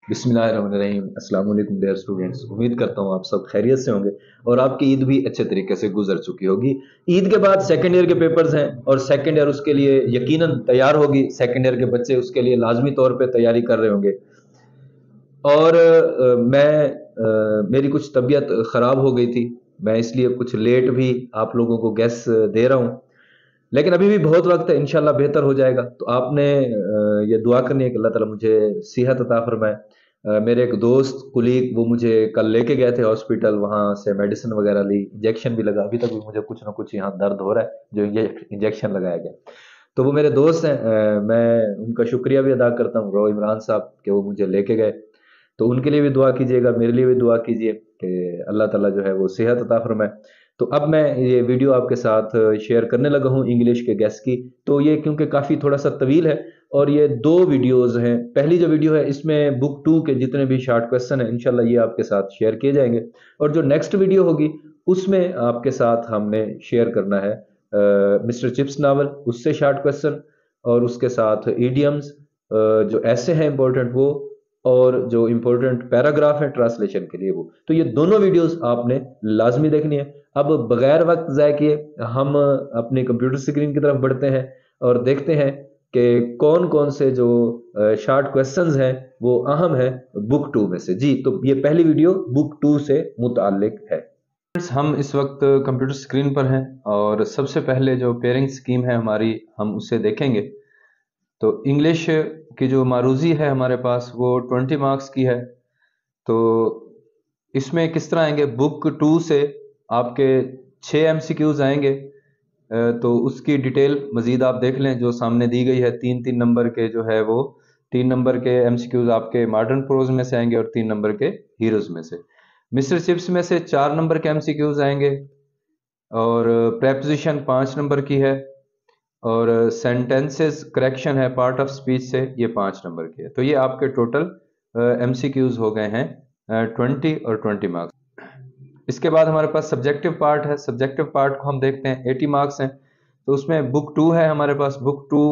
बिस्मिल्लाहिर्रहमानिर्रहीम। अस्सलाम वालेकुम डियर स्टूडेंट्स। उम्मीद करता हूँ आप सब खैरियत से होंगे और आपकी ईद भी अच्छे तरीके से गुजर चुकी होगी। ईद के बाद सेकंड ईयर के पेपर्स हैं और सेकंड ईयर उसके लिए यकीनन तैयार होगी। सेकंड ईयर के बच्चे उसके लिए लाजमी तौर पे तैयारी कर रहे होंगे। और मेरी कुछ तबीयत ख़राब हो गई थी। मैं इसलिए कुछ लेट भी आप लोगों को गेस दे रहा हूँ, लेकिन अभी भी बहुत वक्त है, इंशाल्लाह बेहतर हो जाएगा। तो आपने ये दुआ करनी है कि अल्लाह ताला मुझे सेहत अता फरमाए। मेरे एक दोस्त कुलीग वो मुझे कल लेके गए थे हॉस्पिटल, वहाँ से मेडिसिन वगैरह ली, इंजेक्शन भी लगा। अभी तक भी मुझे कुछ ना कुछ यहाँ दर्द हो रहा है जो इंजेक्शन लगाया गया। तो वो मेरे दोस्त हैं, मैं उनका शुक्रिया भी अदा करता हूँ, रो इमरान साहब, कि वो मुझे लेके गए। तो उनके लिए भी दुआ कीजिएगा, मेरे लिए भी दुआ कीजिए कि अल्लाह ताला जो है वो सेहत अता फरमाए। तो अब मैं ये वीडियो आपके साथ शेयर करने लगा हूँ इंग्लिश के गेस की। तो ये क्योंकि काफ़ी थोड़ा सा तवील है और ये दो वीडियोस हैं। पहली जो वीडियो है इसमें बुक टू के जितने भी शॉर्ट क्वेश्चन हैं इंशाल्लाह ये आपके साथ शेयर किए जाएंगे, और जो नेक्स्ट वीडियो होगी उसमें आपके साथ हमने शेयर करना है मिस्टर चिप्स नावल, उससे शॉर्ट क्वेश्चन, और उसके साथ ईडियम्स जो ऐसे हैं इंपॉर्टेंट वो, और जो इंपॉर्टेंट पैराग्राफ है ट्रांसलेशन के लिए वो। तो ये दोनों वीडियोस आपने लाजमी देखनी है। अब बगैर वक्त ज़ाय किए हम अपने कंप्यूटर स्क्रीन की तरफ बढ़ते हैं और देखते हैं कि कौन कौन से जो शॉर्ट क्वेश्चंस हैं वो अहम है बुक टू में से। जी, तो ये पहली वीडियो बुक टू से मुतालिक है। फ्रेंड्स, हम इस वक्त कंप्यूटर स्क्रीन पर हैं और सबसे पहले जो पेयरिंग स्कीम है हमारी हम उसे देखेंगे। तो इंग्लिश की जो मारूजी है हमारे पास वो 20 मार्क्स की है। तो इसमें किस तरह आएंगे, बुक टू से आपके 6 एमसीक्यूज आएंगे। तो उसकी डिटेल मजीद आप देख लें जो सामने दी गई है। तीन तीन नंबर के जो है वो 3 नंबर के एमसीक्यूज आपके मॉडर्न प्रोज में से आएंगे और 3 नंबर के हीरोज में से। मिस्टर चिप्स में से 4 नंबर के एमसीक्यूज आएंगे और प्रेपोजिशन 5 नंबर की है, और सेंटेंसेस करेक्शन है पार्ट ऑफ स्पीच से, ये 5 नंबर की है। तो ये आपके टोटल एमसीक्यूज हो गए हैं 20 और 20 मार्क्स। इसके बाद हमारे पास सब्जेक्टिव पार्ट है। सब्जेक्टिव पार्ट को हम देखते हैं, 80 मार्क्स हैं। तो उसमें बुक टू है हमारे पास, बुक टू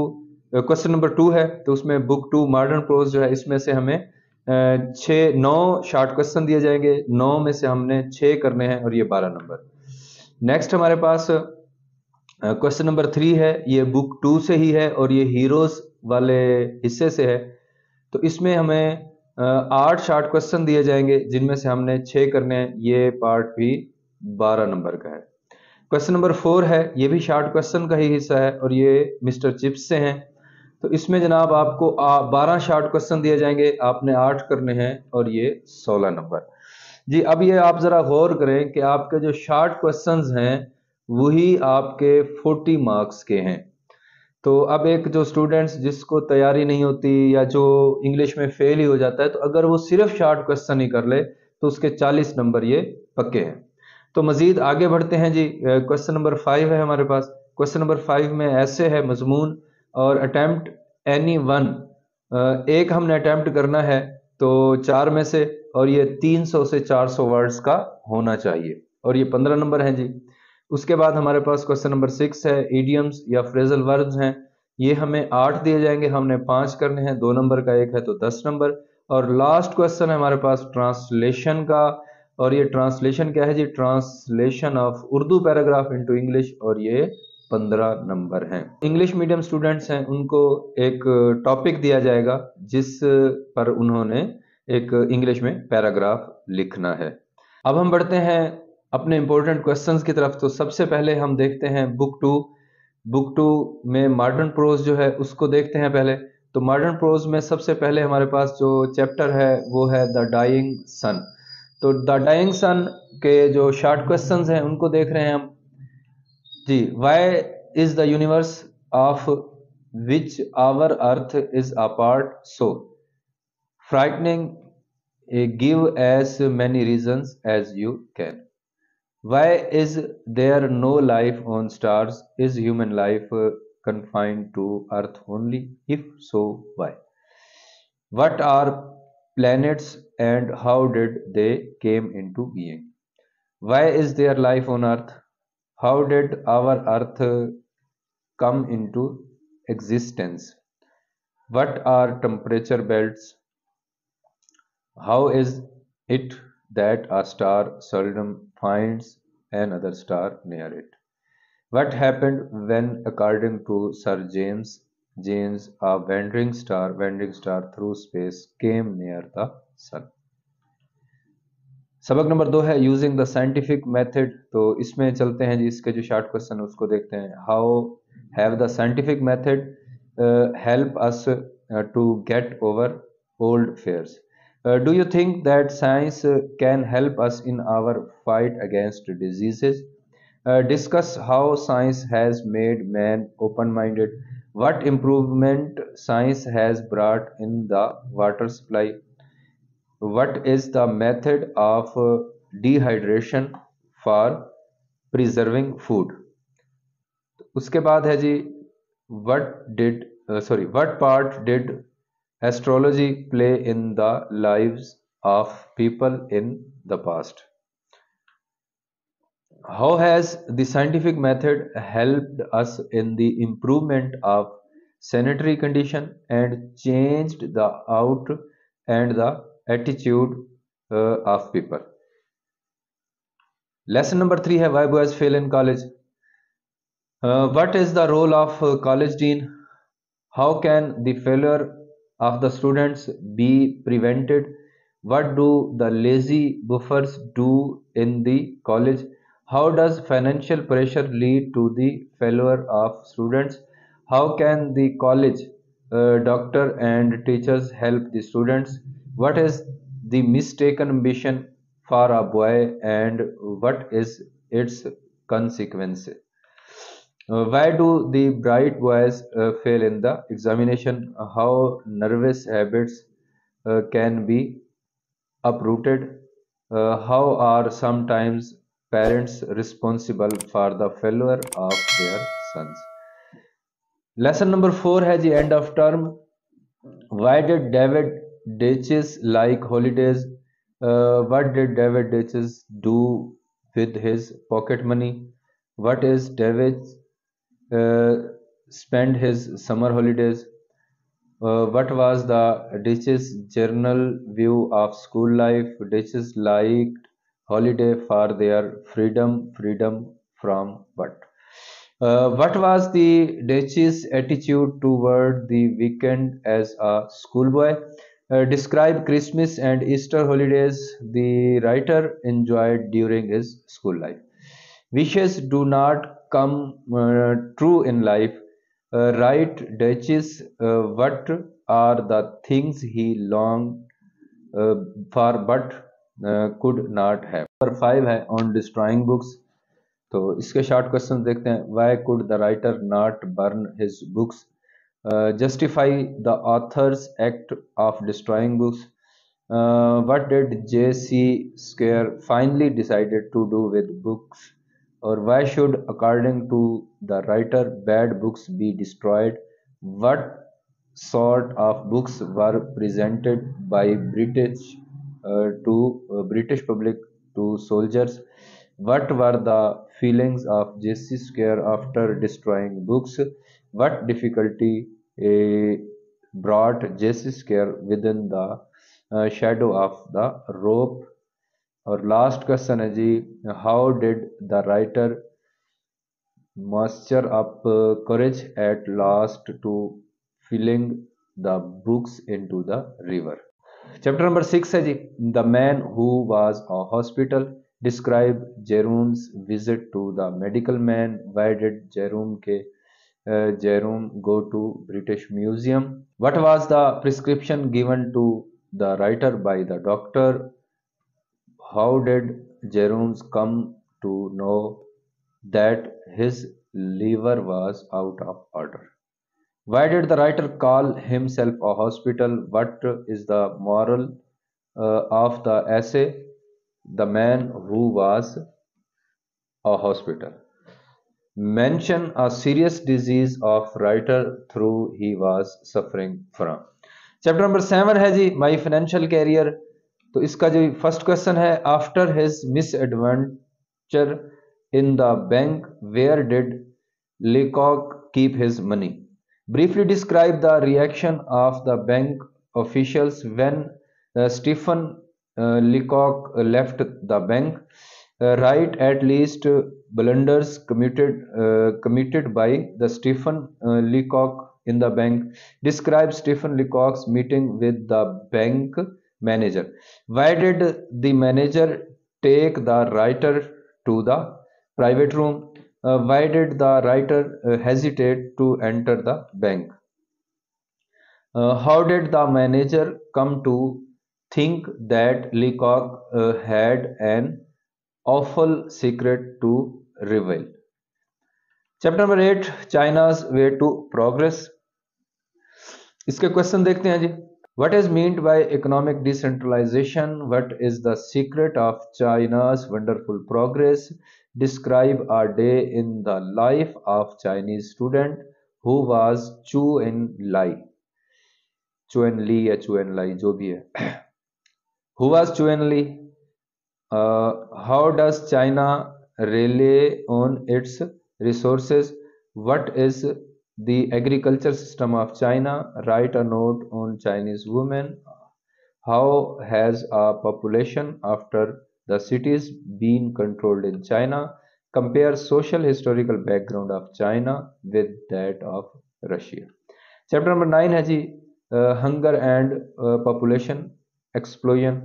क्वेश्चन नंबर 2 है। तो उसमें बुक टू मॉडर्न प्रोज जो है इसमें से हमें 9 शॉर्ट क्वेश्चन दिए जाएंगे। 9 में से हमने 6 करने हैं और ये 12 नंबर। नेक्स्ट हमारे पास क्वेश्चन नंबर 3 है, ये बुक टू से ही है और ये हीरोज वाले हिस्से से है। तो इसमें हमें 8 शॉर्ट क्वेश्चन दिए जाएंगे जिनमें से हमने 6 करने हैं। ये पार्ट भी 12 नंबर का है। क्वेश्चन नंबर 4 है, ये भी शॉर्ट क्वेश्चन का ही हिस्सा है और ये मिस्टर चिप्स से हैं। तो इसमें जनाब आपको 12 शॉर्ट क्वेश्चन दिए जाएंगे, आपने 8 करने हैं और ये 16 नंबर। जी, अब ये आप ज़रा गौर करें कि आपके जो शॉर्ट क्वेश्चंस हैं वही आपके 40 मार्क्स के हैं। तो अब एक जो स्टूडेंट्स जिसको तैयारी नहीं होती या जो इंग्लिश में फेल ही हो जाता है, तो अगर वो सिर्फ शॉर्ट क्वेश्चन ही कर ले तो उसके 40 नंबर ये पक्के हैं। तो मजीद आगे बढ़ते हैं जी। क्वेश्चन नंबर 5 है हमारे पास। क्वेश्चन नंबर 5 में ऐसे है मजमून और अटेम्प्ट एनी वन। एक हमने अटेम्प्ट करना है तो 4 में से, और ये 300 से 400 वर्ड्स का होना चाहिए, और ये 15 नंबर है जी। उसके बाद हमारे पास क्वेश्चन नंबर 6 है, इडियम्स या फ्रेजल वर्ब्स हैं। ये हमें 8 दिए जाएंगे, हमने 5 करने हैं, 2 नंबर का एक है तो 10 नंबर। और लास्ट क्वेश्चन है हमारे पास ट्रांसलेशन का, और ये ट्रांसलेशन क्या है जी, translation of Urdu paragraph into English, और ये 15 नंबर हैं। इंग्लिश मीडियम स्टूडेंट्स हैं उनको एक टॉपिक दिया जाएगा जिस पर उन्होंने एक इंग्लिश में पैराग्राफ लिखना है। अब हम बढ़ते हैं अपने इंपॉर्टेंट क्वेश्चंस की तरफ। तो सबसे पहले हम देखते हैं बुक टू। बुक टू में मॉडर्न प्रोज जो है उसको देखते हैं पहले। तो मॉडर्न प्रोज में सबसे पहले हमारे पास जो चैप्टर है वो है द डाइंग सन। तो द डाइंग सन के जो शॉर्ट क्वेश्चंस हैं उनको देख रहे हैं हम। जी, why is the universe of which our earth is a part so frightening, give as many reasons as you can. Why is there no life on stars? Is human life confined to earth only? If so, why? What are planets and how did they came into being? Why is there life on earth? How did our earth come into existence? What are temperature belts? How is it that a star seldom finds another star near it? What happened when, according to Sir James, a wandering star through space came near the sun? सबक number 2 है using the scientific method. तो इसमें चलते हैं जी, इसके जो short question है उसको देखते हैं। How have the scientific method help us to get over old fears? Do you think that science can help us in our fight against diseases? Discuss how science has made man open-minded. What improvement science has brought in the water supply? What is the method of dehydration for preserving food? उसके बाद है जी, what part did astrology play in the lives of people in the past? How has the scientific method helped us in the improvement of sanitary condition and changed the out and the attitude of people? Lesson number 3 है why boys fail in college. What is the role of college dean? How can the failure of the students be prevented? What do the lazy buffers do in the college? How does financial pressure lead to the failure of students? How can the college doctor and teachers help the students? What is the mistaken ambition for a boy and what is its consequence? Why do the bright boys fail in the examination? How nervous habits can be uprooted? How are sometimes parents responsible for the failure of their sons? Lesson number 4 है जी end of term. Why did David Ditches like holidays? What did David Ditches do with his pocket money? What is David's uh, spend his summer holidays? What was the Ditch's journal view of school life? Ditches liked holiday for their freedom from what? What was the Ditch's attitude toward the weekend as a schoolboy? Describe Christmas and Easter holidays the writer enjoyed during his school life. Wishes do not come true in life. Write Duchess, what are the things he longed uh, for but could not have. Number 5 है on destroying books. तो इसके short question देखते हैं। Why could the writer not burn his books? Justify the author's act of destroying books. What did J.C. Scare finally decided to do with books? Or why should, according to the writer, bad books be destroyed? What sort of books were presented by to British public to soldiers? What were the feelings of J.C. Scare after destroying books? What difficulty brought J.C. Scare within the shadow of the rope? और last question है जी, how did the writer muster up courage at last to filling the books into the river? Chapter number 6 है जी, the man who was a hospital. Describe Jerome's visit to the medical man. Why did Jerome go to British Museum? What was the prescription given to the writer by the doctor? How did Jerome come to know that his liver was out of order? Why did the writer call himself a hospital? What is the moral of the essay? The man who was a hospital. Mention a serious disease of writer through he was suffering from. Chapter number 7 है जी, my financial career. तो इसका जो first question है, after his misadventure in the bank where did Leacock keep his money? Briefly describe the reaction of the bank officials when Stephen Leacock left the bank. Right, at least blunders committed by the Stephen Leacock in the bank. Describe Stephen Leacock's meeting with the bank manager. Why did the manager take the writer to the private room? Why did the writer hesitate to enter the bank? How did the manager come to think that Leacock had an awful secret to reveal? Chapter number 8, China's way to progress. इसके question देखते हैं जी। What is meant by economic decentralisation? What is the secret of China's wonderful progress? Describe a day in the life of Chinese student who was Chu En लाई। चुएन ली या चुएन लाई जो भी है। Who was Chuen Li? How does China rely on its resources? What is the agriculture system of China? Write a note on Chinese women. How has a population after the cities been controlled in China? Compare social historical background of China with that of Russia. Chapter number 9 है जी, hunger and population explosion.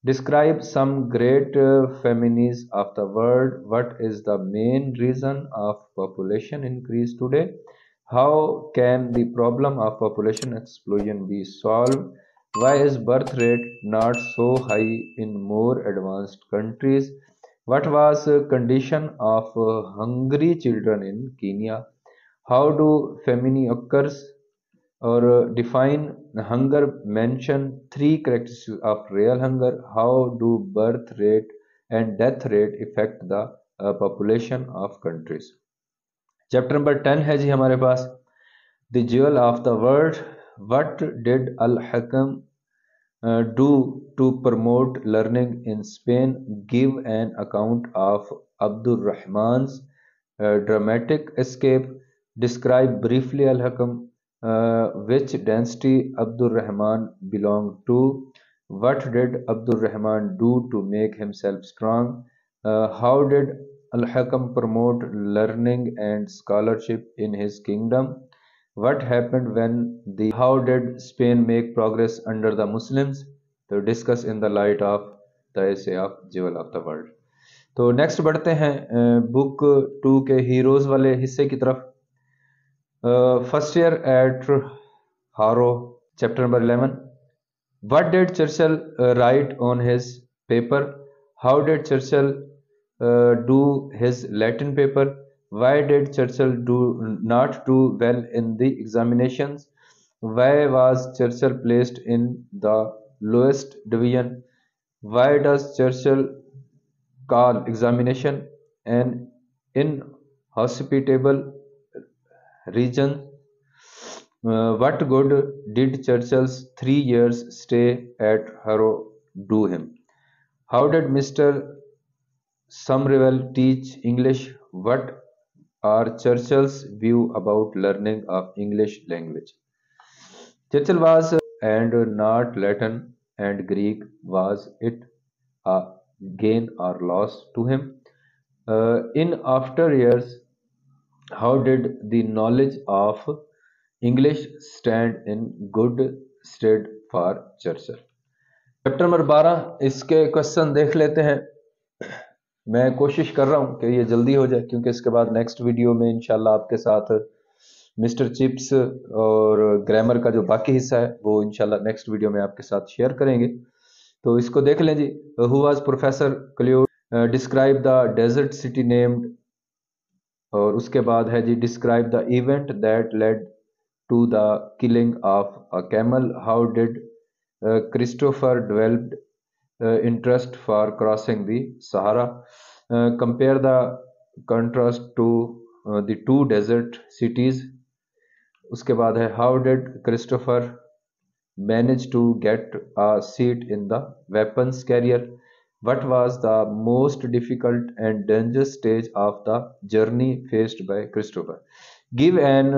Describe some great famines of the world. What is the main reason of population increase today? How can the problem of population explosion be solved? Why is birth rate not so high in more advanced countries? What was the condition of hungry children in Kenya? How do famine occurs? Or define hunger. Mention 3 characteristics of real hunger. How do birth rate and death rate affect the population of countries? Chapter number 10 है जी हमारे पास, the jewel of the world. What did Al Hakam do to promote learning in Spain? Give an account of Abdur Rahman's dramatic escape. Describe briefly Al-Hakam. Which dynasty Abdur Rahman belonged to? What did Abdur Rahman do to make himself strong? How did Al-Hakam promote learning and scholarship in his kingdom? What happened when how did Spain make progress under the Muslims? तो discuss in the light of the essay of Jewel of the World. तो next बढ़ते हैं book 2 के heroes वाले हिस्से की तरफ। First year eight हारो, chapter number 11. What did Churchill write on his paper? How did Churchill do his Latin paper? Why did Churchill not do well in the examinations? Why was Churchill placed in the lowest division? Why does Churchill call examination an inhospitable region? What good did Churchill's 3 years stay at Harrow do him? How did Mr. Somerville teach English? What are Churchill's view about learning of English language? Churchill was and not Latin and Greek. Was it a gain or loss to him? In after years, how did the knowledge of English stand in good stead for Churchill? Chapter number 12, इसके question देख लेते हैं। मैं कोशिश कर रहा हूं कि ये जल्दी हो जाए, क्योंकि इसके बाद नेक्स्ट वीडियो में इंशाल्लाह आपके साथ मिस्टर चिप्स और ग्रामर का जो बाकी हिस्सा है वो इंशाल्लाह नेक्स्ट वीडियो में आपके साथ शेयर करेंगे। तो इसको देख लें जी। Who was professor Claude? Describe the desert city named. और उसके बाद है जी, describe the event that led to the killing of a camel. How did Christopher developed interest for crossing the Sahara. Compare the contrast to the 2 desert cities. उसके बाद है, how did Christopher manage to get a seat in the weapons carrier? What was the most difficult and dangerous stage of the journey faced by Christopher? Give an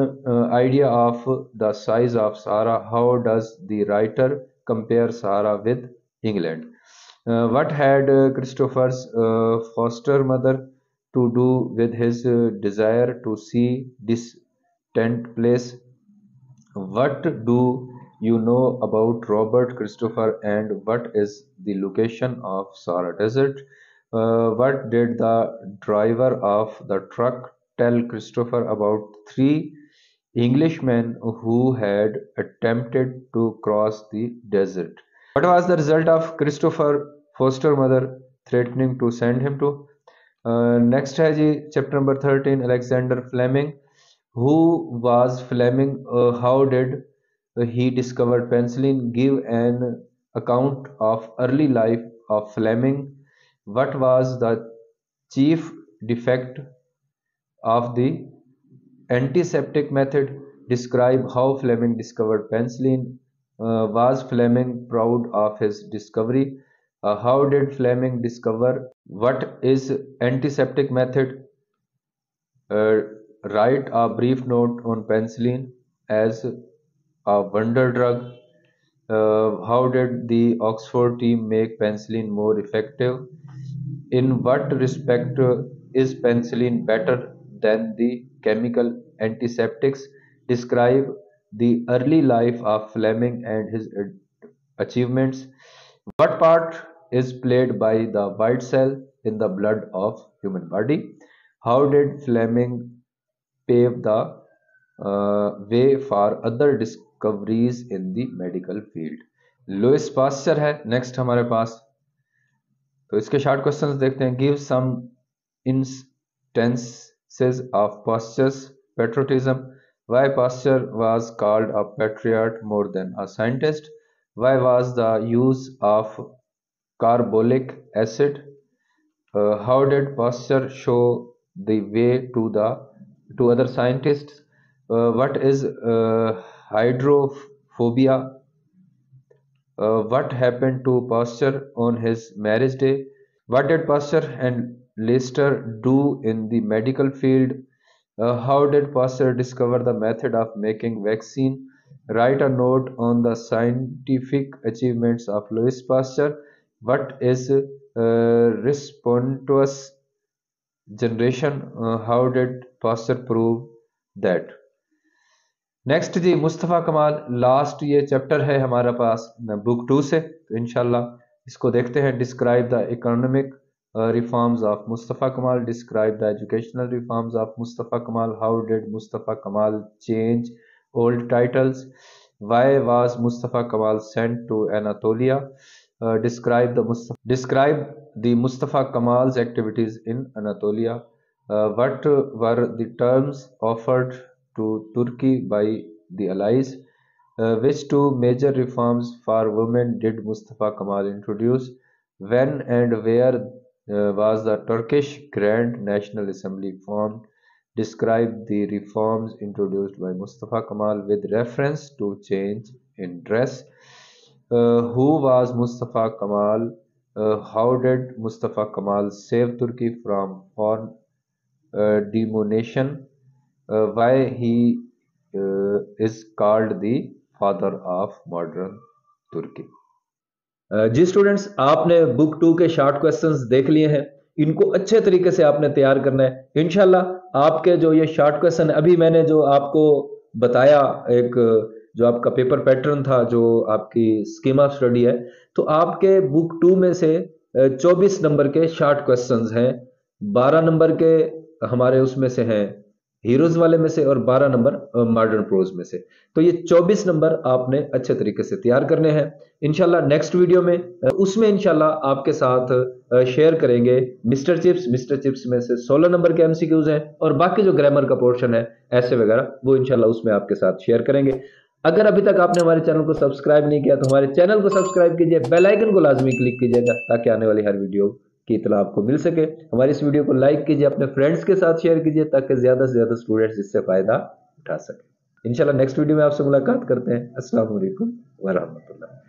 idea of the size of Sahara. How does the writer compare Sahara with England. What had Christopher's foster mother to do with his desire to see this tent place? What do you know about Robert Christopher and what is the location of Sahara Desert? What did the driver of the truck tell Christopher about three Englishmen who had attempted to cross the desert? What was the result of Christopher foster mother threatening to send him to? Next है जी chapter number 13 Alexander Fleming who was Fleming how did he discovered penicillin give an account of early life of Fleming what was the chief defect of the antiseptic method describe how Fleming discovered penicillin was Fleming proud of his discovery how did Fleming discover what is antiseptic method uh, write a brief note on penicillin as a wonder drug how did the Oxford team make penicillin more effective in what respect is penicillin better than the chemical antiseptics describe the early life of Fleming and his achievements what part is played by the white cell in the blood of human body? How did Fleming pave the way for other discoveries in the medical field? Louis Pasteur है next हमारे पास तो इसके short questions देखते हैं give some instances of Pasteur's patriotism why Pasteur was called a patriot more than a scientist why was the use of carbolic acid how did Pasteur show the way to other scientists what is hydrophobia what happened to Pasteur on his marriage day what did Pasteur and Lister do in the medical field how did Pasteur discover the method of making vaccine write a note on the scientific achievements of Louis Pasteur. What is spontaneous generation? How did Pasteur prove that? Next जी Mustafa Kamal last ये chapter है हमारे पास book 2 से तो इंशाल्लाह इसको देखते हैं describe the economic reforms of Mustafa Kamal describe the educational reforms of Mustafa Kamal how did Mustafa Kamal change old titles why was Mustafa Kamal sent to Anatolia describe the Mustafa Kamal's activities in Anatolia what were the terms offered to Turkey by the allies which two major reforms for women did Mustafa Kamal introduce when and where was the Turkish Grand National Assembly formed describe the reforms introduced by Mustafa Kamal with reference to change in dress. Who was Mustafa Kamal? How did Mustafa Kamal save Turkey from foreign domination? Why he is called the father of modern Turkey? जी students आपने book 2 के short questions देख लिए हैं इनको अच्छे तरीके से आपने तैयार करना है इंशाल्लाह आपके जो ये शॉर्ट क्वेश्चन अभी मैंने जो आपको बताया एक जो आपका पेपर पैटर्न था जो आपकी स्कीम ऑफ स्टडी है तो आपके बुक 2 में से 24 नंबर के शॉर्ट क्वेश्चंस हैं 12 नंबर के हमारे उसमें से हैं हीरोज वाले में से और 12 नंबर मॉडर्न प्रोज में से तो ये 24 नंबर आपने अच्छे तरीके से तैयार करने हैं इंशाल्लाह नेक्स्ट वीडियो में उसमें इंशाल्लाह आपके साथ शेयर करेंगे मिस्टर चिप्स में से 16 नंबर के एमसीक्यूज हैं और बाकी जो ग्रामर का पोर्शन है ऐसे वगैरह वो इंशाल्लाह उसमें आपके साथ शेयर करेंगे अगर अभी तक आपने हमारे चैनल को सब्सक्राइब नहीं किया तो हमारे चैनल को सब्सक्राइब कीजिए बेल आइकन को लाजमी क्लिक कीजिएगा ताकि आने वाली हर वीडियो की इत्तला आपको मिल सके हमारी इस वीडियो को लाइक कीजिए अपने फ्रेंड्स के साथ शेयर कीजिए ताकि ज्यादा से ज्यादा स्टूडेंट्स इससे फायदा उठा सके इंशाल्लाह नेक्स्ट वीडियो में आपसे मुलाकात करते हैं अस्सलाम वालेकुम व रहमतुल्लाह